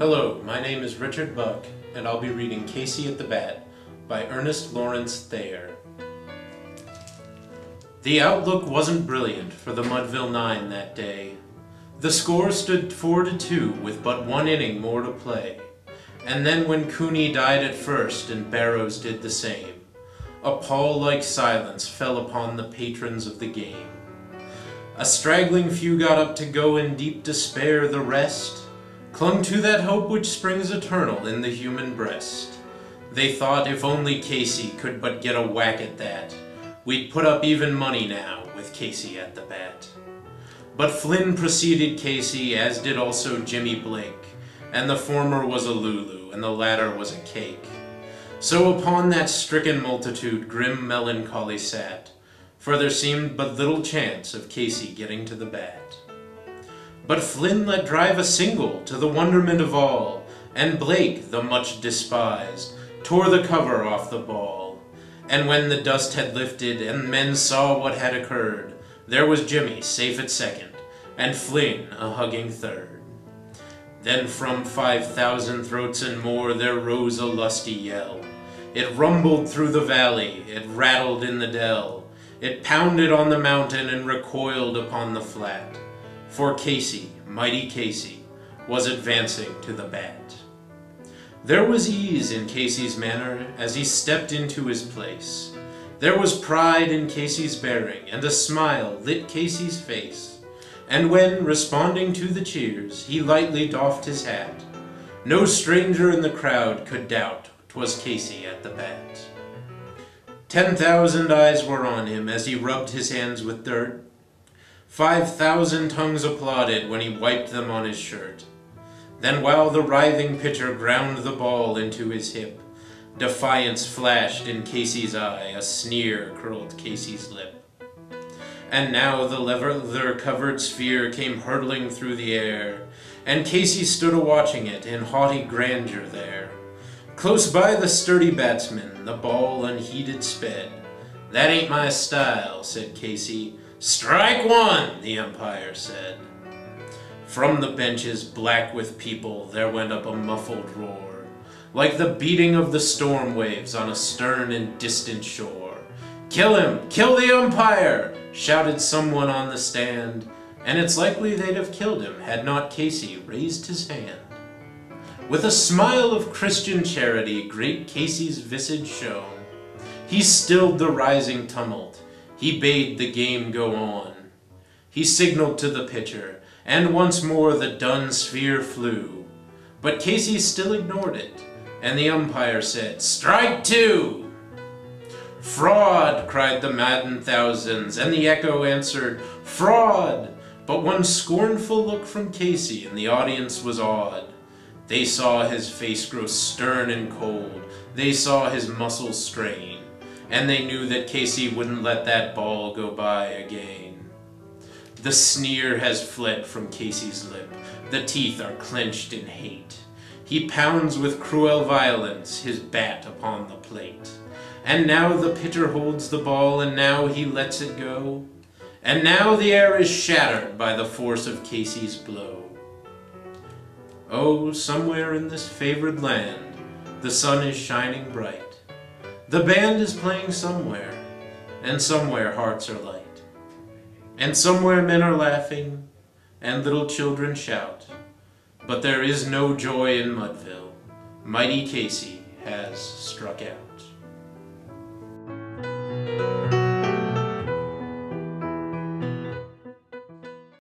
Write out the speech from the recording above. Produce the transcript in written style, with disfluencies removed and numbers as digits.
Hello, my name is Richard Buck, and I'll be reading Casey at the Bat by Ernest Lawrence Thayer. The outlook wasn't brilliant for the Mudville Nine that day. The score stood 4-2 with but one inning more to play. And then when Cooney died at first and Barrows did the same, a pall-like silence fell upon the patrons of the game. A straggling few got up to go in deep despair, the rest clung to that hope which springs eternal in the human breast. They thought if only Casey could but get a whack at that, we'd put up even money now with Casey at the bat. But Flynn preceded Casey, as did also Jimmy Blake, and the former was a Lulu, and the latter was a cake. So upon that stricken multitude grim melancholy sat, for there seemed but little chance of Casey getting to the bat. But Flynn let drive a single, to the wonderment of all, and Blake, the much despised, tore the cover off the ball. And when the dust had lifted, and men saw what had occurred, there was Jimmy safe at second, and Flynn a hugging third. Then from 5,000 throats and more there rose a lusty yell. It rumbled through the valley, it rattled in the dell, it pounded on the mountain and recoiled upon the flat. For Casey, mighty Casey, was advancing to the bat. There was ease in Casey's manner as he stepped into his place. There was pride in Casey's bearing, and a smile lit Casey's face. And when, responding to the cheers, he lightly doffed his hat, no stranger in the crowd could doubt 'twas Casey at the bat. 10,000 eyes were on him as he rubbed his hands with dirt. 5,000 tongues applauded when he wiped them on his shirt. Then while the writhing pitcher ground the ball into his hip, defiance flashed in Casey's eye, a sneer curled Casey's lip. And now the leather-covered sphere came hurtling through the air, and Casey stood a-watching it in haughty grandeur there. Close by the sturdy batsman, the ball unheeded sped. "That ain't my style," said Casey. "Strike one," the umpire said. From the benches black with people there went up a muffled roar, like the beating of the storm waves on a stern and distant shore. "Kill him! Kill the umpire!" shouted someone on the stand, and it's likely they'd have killed him had not Casey raised his hand. With a smile of Christian charity great Casey's visage shone. He stilled the rising tumult. He bade the game go on. He signaled to the pitcher, and once more the dun sphere flew. But Casey still ignored it, and the umpire said, "Strike two!" "Fraud!" cried the maddened thousands, and the echo answered, "Fraud!" But one scornful look from Casey, and the audience was awed. They saw his face grow stern and cold, they saw his muscles strain, and they knew that Casey wouldn't let that ball go by again. The sneer has fled from Casey's lip, the teeth are clenched in hate. He pounds with cruel violence his bat upon the plate. And now the pitcher holds the ball, and now he lets it go. And now the air is shattered by the force of Casey's blow. Oh, somewhere in this favored land, the sun is shining bright. The band is playing somewhere, and somewhere hearts are light. And somewhere men are laughing, and little children shout. But there is no joy in Mudville. Mighty Casey has struck out.